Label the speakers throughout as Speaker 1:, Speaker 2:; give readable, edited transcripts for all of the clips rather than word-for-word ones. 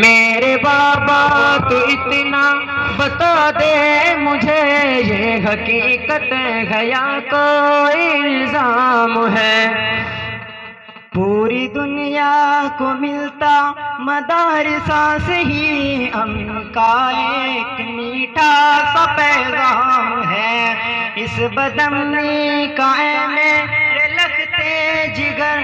Speaker 1: میرے بابا تو اتنا بتا دے مجھے، یہ حقیقت ہے یا کوئی الزام ہے؟ پوری دنیا کو ملتا مدارسہ سے ہی امن کا ایک میٹھا سا پیغام ہے، اس بدامنی کا اے میرے لگتے جگر،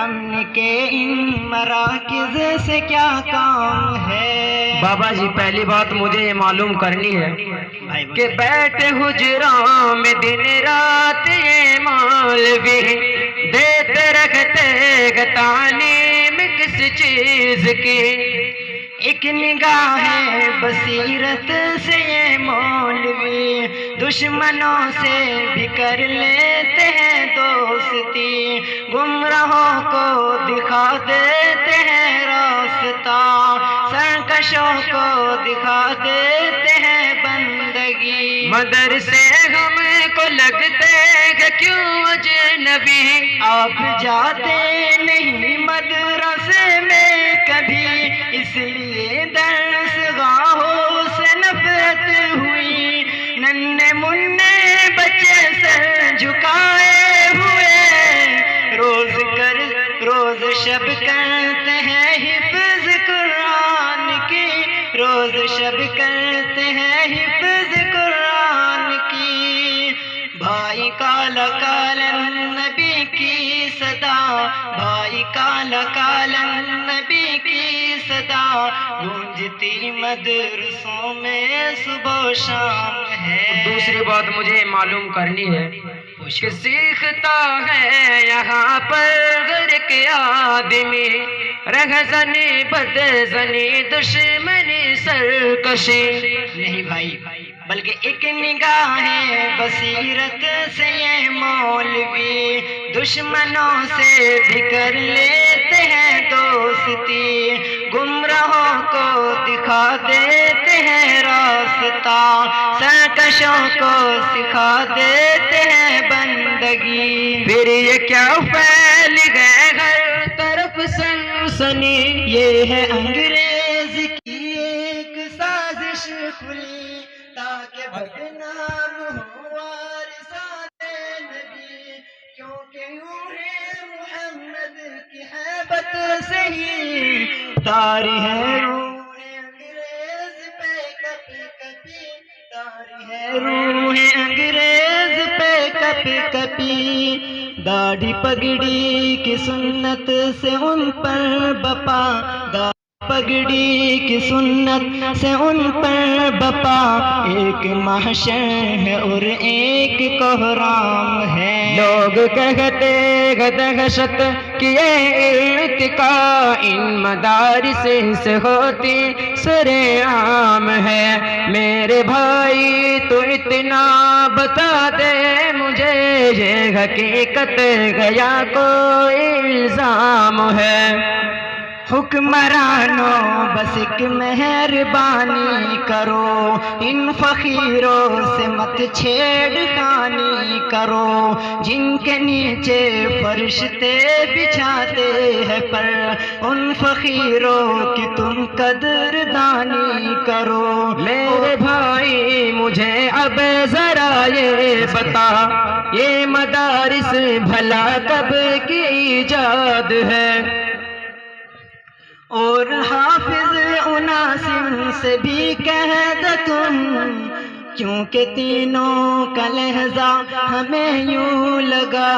Speaker 1: امن کے ان مراکز سے کیا کام ہے؟ بابا جی پہلی بات مجھے یہ معلوم کرنی ہے کہ بیٹھے حجراں میں دن رات یہ مولوی دیتے رکھتے گا تعلیم کس چیز کی؟ ایک نگاہ بصیرت سے یہ مولوی دشمنوں سے بھی کر لیتے ہیں دوستی، گمراہوں کو دکھا دیتے ہیں راستہ، سرکشوں کو دکھا دیتے ہیں بندگی۔ مدرسے ہم کو لگتے کہ کیوں اجنبی، آپ جاتے نہیں مدرسے میں کبھی، اس لیے درس گاہوں سے نفرت ہوئی، ننھے منھے بچے سر جھکائے ہوئے روز شب کرتے ہیں حفظ قرآن کی، روز شب کرتے ہیں حفظ قرآن کی۔ بھائی کالا کالا نبی کی صدا، بھائی کالا کالا نبی کی صدا، گونجتی مدرسوں میں صبح و شام ہے۔ دوسری بات مجھے معلوم کرنی ہے کہ سیکھتا ہے یہاں پر گھر کے آدمی، رہزنی بدزنی دشمنی سرکشی، نہیں بھائی بلکہ ایک نگاہ بصیرت سے یہ مولوی دشمنوں سے بھی کر لیتے ہیں دوستی، گمراہوں کو دکھا دیتے ہیں راستہ، سرکشوں کو سکھا دیتے ہیں بندگی۔ پھر یہ کیا پھیل گئے ہر طرف سنسنی، یہ ہے انگریز کی ایک سازش کھلی تاکہ بدنام ہو وارثان نبی، کیونکہ یوں ہے محمد کی ہیبت سے ہی طاری ہے روح انگریز پہ کبھی کبھی، طاری ہے روح انگریز پہ کبھی کبھی، داڑھی پگڑی کی سنت سے ان پر بپا، پگڑی کی سنت سے ان پر بپا، ایک محشر ہے اور ایک کوہرام ہے۔ لوگ کہتے ہیں دہشت کی ارتقا ان مدارس سے ہوتی سر عام ہے، میرے بھائی تو اتنا بتا دے مجھے، یہ حقیقت گیا کوئی الزام ہے؟ حکمرانوں بس ایک مہربانی کرو، ان فقیروں سے مت چھیڑ خانی کرو، جن کے نیچے فرشتے بچھاتے ہیں پر، ان فقیروں کی تم قدردانی کرو۔ میرے بھائی مجھے اب ذرا یہ بتا، یہ مدارس بھلا کب کی ایجاد ہے؟ اور حافظ عناصر سے بھی کہہ دو تم، کیونکہ تینوں کا لہجہ ہمیں یوں لگا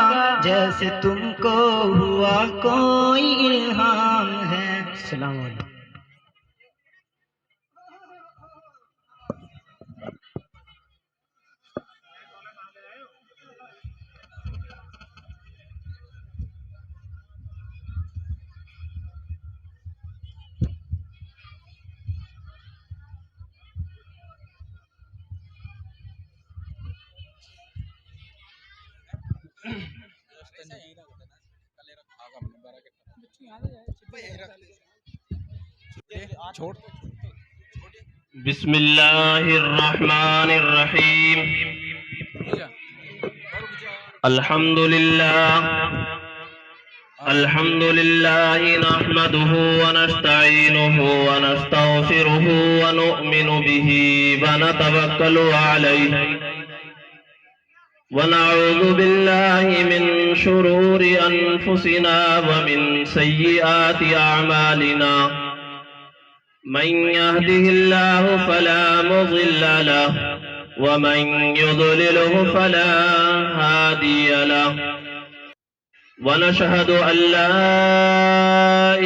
Speaker 1: جیسے تم کو ہوا کوئی الہام ہے۔ السلام علیکم۔
Speaker 2: بسم اللہ الرحمن الرحیم، الحمد للہ الحمد لله نحمده ونستعينه ونستغفره ونؤمن به ونتوكل عليه ونعوذ بالله من شرور أنفسنا ومن سيئات أعمالنا من يهده الله فلا مضل له ومن يضلله فلا هادي له ونشهد أن لا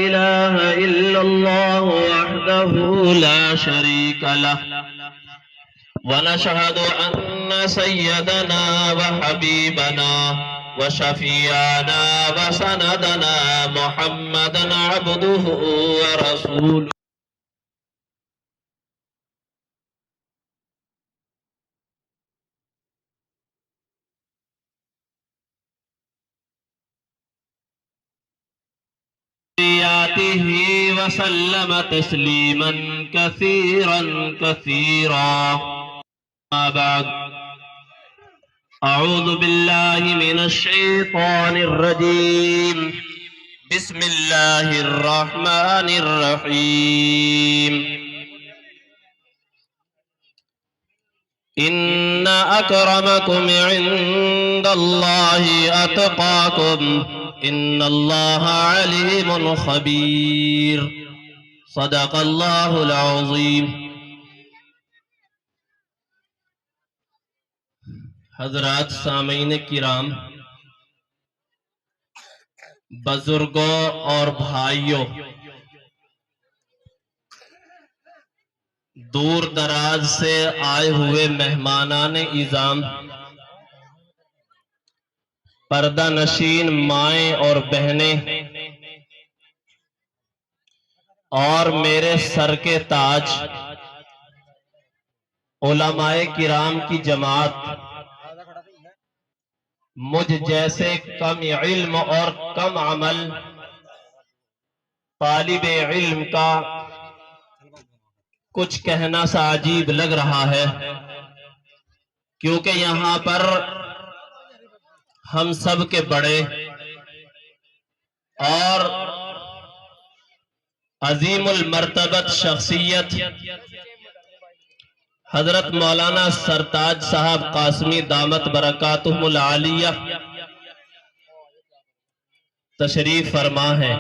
Speaker 2: إله إلا الله وحده لا شريك له ونشهد أن سيدنا وحبيبنا وشفيعنا وسندنا محمدا عبده ورسوله وسلم تسليما كثيرا كثيرا. ما بعد، أعوذ بالله من الشيطان الرجيم. بسم الله الرحمن الرحيم. إن أكرمكم عند الله أتقاكم إن الله عليم خبير. صدق الله العظيم. حضرات سامعین کرام، بزرگوں اور بھائیوں، دور دراز سے آئے ہوئے مہمانان اعظام، پردہ نشین مائیں اور بہنیں، اور میرے سر کے تاج علماء کرام کی جماعت، مجھ جیسے کم علم اور کم عمل طالب علم کا کچھ کہنا سا عجیب لگ رہا ہے، کیونکہ یہاں پر ہم سب کے بڑے اور عظیم المرتبت شخصیت حضرت مولانا سرتاج صاحب قاسمی دامت برکاتہم العالیہ تشریف فرما ہے.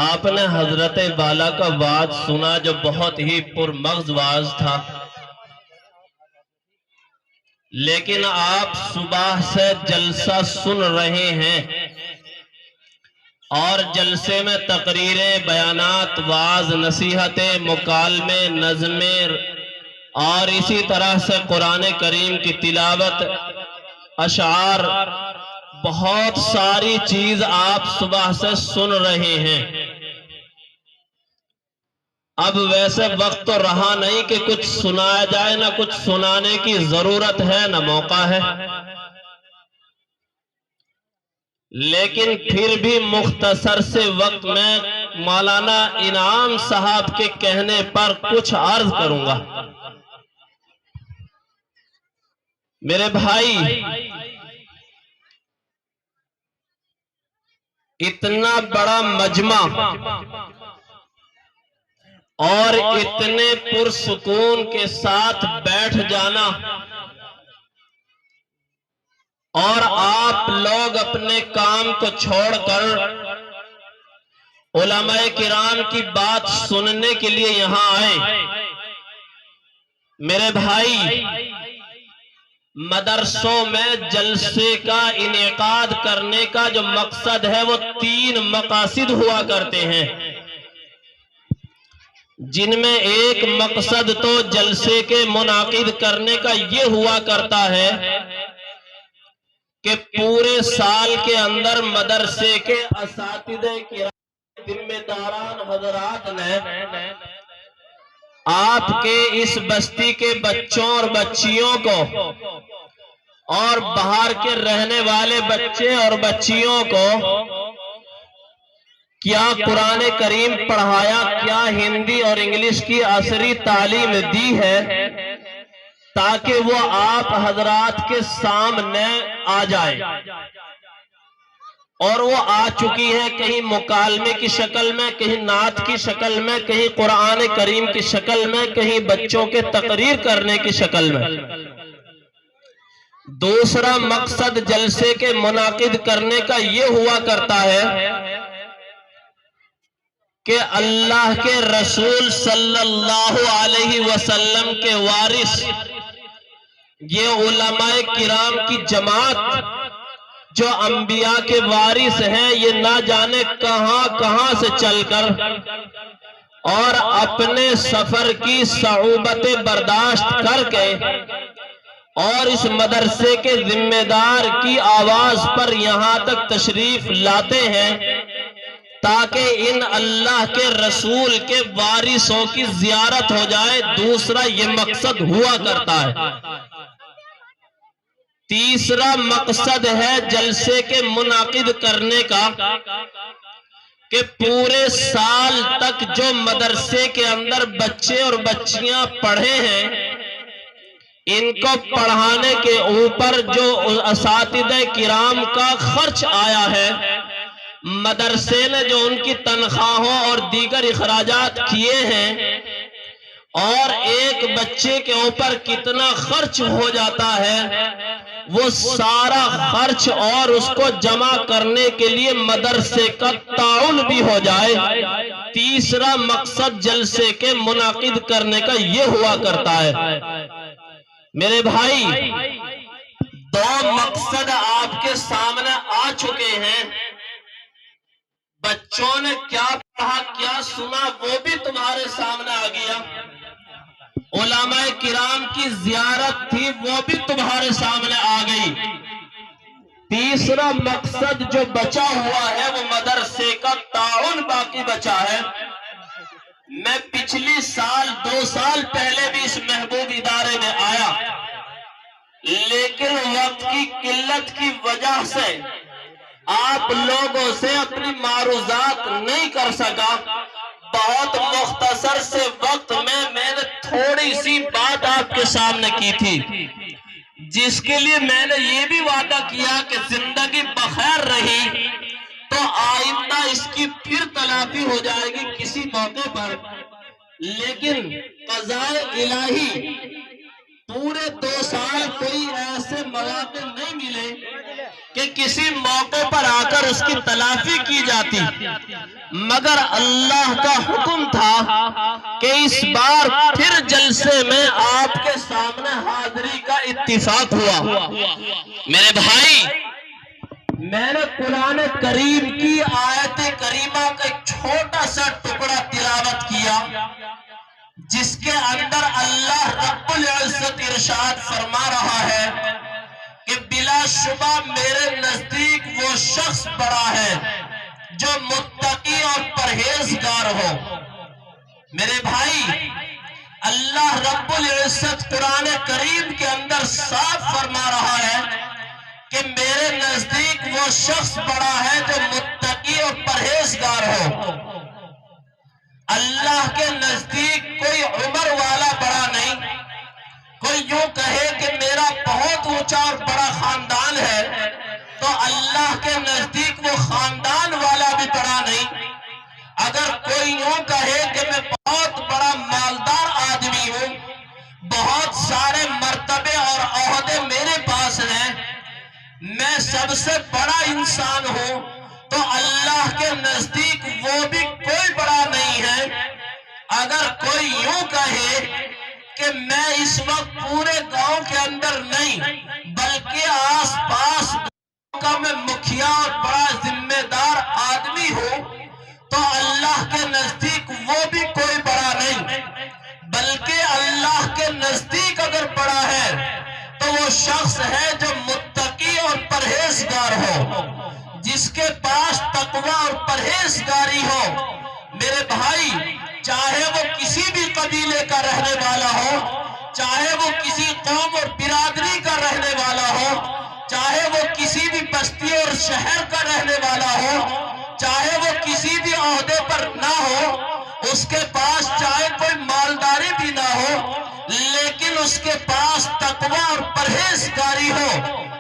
Speaker 2: آپ نے حضرت والا کا وعظ سنا جو بہت ہی پرمغز وعظ تھا، لیکن آپ صبح سے جلسہ سن رہے ہیں اور جلسے میں تقریریں، بیانات، وعظ، نصیحتیں، مکالمے، نظمیں اور اسی طرح سے قرآن کریم کی تلاوت، اشعار، بہت ساری چیز آپ صبح سے سن رہے ہیں. اب ویسے وقت تو رہا نہیں کہ کچھ سنایا جائے، نہ کچھ سنانے کی ضرورت ہے نہ موقع ہے، لیکن پھر بھی مختصر سے وقت میں مولانا انعام صاحب کے کہنے پر کچھ عرض کروں گا. میرے بھائی، اتنا بڑا مجمع اور اتنے پرسکون کے ساتھ بیٹھ جانا، اور آپ لوگ اپنے کام کو چھوڑ کر علماء کرام کی بات سننے کے لیے یہاں آئے. میرے بھائی، مدرسوں میں جلسے کا انعقاد کرنے کا جو مقصد ہے وہ 3 مقاصد ہوا کرتے ہیں، جن میں ایک مقصد تو جلسے کے منعقد کرنے کا یہ ہوا کرتا ہے کہ پورے سال کے اندر مدرسے کے اساتذہ کرام، ذمہ داران حضرات نے آپ کے اس بستی کے بچوں اور بچیوں کو اور باہر کے رہنے والے بچے اور بچیوں کو کیا قرآن کریم پڑھایا، کیا ہندی اور انگلش کی عصری تعلیم دی ہے، تاکہ وہ آپ حضرات کے سامنے آ جائے. اور وہ آ چکی ہے کہیں مکالمے کی شکل میں، کہیں نعت کی شکل میں، کہیں قرآن کریم کی شکل میں، کہیں بچوں کے تقریر کرنے کی شکل میں۔ دوسرا مقصد جلسے کے منعقد کرنے کا یہ ہوا کرتا ہے کہ اللہ کے رسول صلی اللہ علیہ وسلم کے وارث یہ علماء کرام کی جماعت جو انبیاء کے وارث ہیں، یہ نہ جانے کہاں کہاں سے چل کر اور اپنے سفر کی صعوبتیں برداشت کر کے اور اس مدرسے کے ذمہ دار کی آواز پر یہاں تک تشریف لاتے ہیں تاکہ ان اللہ کے رسول کے وارثوں کی زیارت ہو جائے۔ دوسرا یہ مقصد ہوا کرتا ہے۔ تیسرا مقصد ہے جلسے کے منعقد کرنے کا کہ پورے سال تک جو مدرسے کے اندر بچے اور بچیاں پڑھے ہیں، ان کو پڑھانے کے اوپر جو اساتذہ کرام کا خرچ آیا ہے، مدرسے نے جو ان کی تنخواہوں اور دیگر اخراجات کیے ہیں، اور ایک بچے کے اوپر کتنا خرچ ہو جاتا ہے، وہ سارا خرچ اور اس کو جمع کرنے کے لیے مدرسے کا تعاون بھی ہو جائے۔ تیسرا مقصد جلسے کے منعقد کرنے کا یہ ہوا کرتا ہے۔ میرے بھائی، دو مقصد آپ کے سامنے آ چکے ہیں۔ بچوں نے کیا پڑھا کیا سنا وہ بھی تمہارے سامنے آ گیا، علماء کرام کی زیارت تھی وہ بھی تمہارے سامنے آ گئی۔ تیسرا مقصد جو بچا ہوا ہے وہ مدرسے کا تعاون باقی بچا ہے۔ میں پچھلی سال 2 سال پہلے بھی اس محبوب ادارے میں آیا، لیکن وقت کی قلت کی وجہ سے آپ لوگوں سے اپنی معروضات نہیں کر سکا۔ بہت مختصر سے وقت میں نے تھوڑی سی بات آپ کے سامنے کی تھی، جس کے لیے میں نے یہ بھی وعدہ کیا کہ زندگی بخیر رہی تو آئندہ اس کی پھر تلافی ہو جائے گی کسی موقع پر۔ لیکن قضاء الہی پورے 2 سال کوئی ایسے مواقع نہیں ملے کہ کسی موقع پر آ کر اس کی تلافی کی جاتی، مگر اللہ کا حکم تھا کہ اس بار پھر جلسے میں آپ کے سامنے حاضری کا اتفاق ہوا۔ میرے بھائی، میں نے قرآن کریم کی آیت کریمہ کا ایک چھوٹا سا ٹکڑا تلاوت کیا، جس کے اندر اللہ رب العزت ارشاد فرما رہا ہے کہ بلا شبہ میرے نزدیک وہ شخص بڑا ہے جو متقی اور پرہیزگار ہو۔ میرے بھائی، اللہ رب العزت قرآن کریم کے اندر صاف فرما رہا ہے کہ میرے نزدیک وہ شخص بڑا ہے جو متقی اور پرہیزگار ہو۔ اللہ کے نزدیک کوئی عمر والا بڑا نہیں، کوئی یوں کہے کہ میرا بہت اونچا اور بڑا خاندان ہے تو اللہ کے نزدیک وہ خاندان والا بھی بڑا نہیں۔ اگر کوئی یوں کہے کہ میں بہت بڑا مالدار آدمی ہوں، بہت سارے مرتبے اور عہدے میرے پاس ہیں، میں سب سے بڑا انسان ہوں، تو اللہ کے نزدیک وہ بھی کوئی بڑا نہیں ہے۔ اگر کوئی یوں کہے کہ میں اس وقت پورے گاؤں کے اندر نہیں بلکہ آس پاس کا میں مکھیا اور بڑا ذمہ دار آدمی ہوں، تو اللہ کے نزدیک وہ بھی کوئی بڑا نہیں، بلکہ اللہ کے نزدیک اگر بڑا ہے تو وہ شخص ہے جو متقی اور پرہیزگار ہو، جس کے پاس تقوی اور پرہیزگاری ہو۔ میرے بھائی، چاہے وہ کسی بھی قبیلے کا رہنے والا ہو، چاہے وہ کسی قوم اور برادری کا رہنے والا ہو، چاہے وہ کسی بھی بستی اور شہر کا رہنے والا ہو، چاہے وہ کسی بھی عہدے پر نہ ہو، اس کے پاس چاہے کوئی مالداری بھی نہ ہو، لیکن اس کے پاس تقوی اور پرہیزگاری ہو،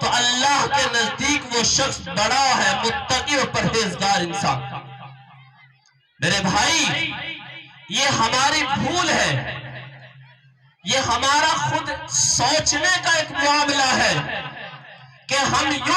Speaker 2: تو اللہ کے نزدیک وہ وہ شخص بڑا ہے متقی و پرہیزگار انسان۔ میرے بھائی، یہ ہماری بھول ہے، یہ ہمارا خود سوچنے کا ایک معاملہ ہے کہ ہم یوں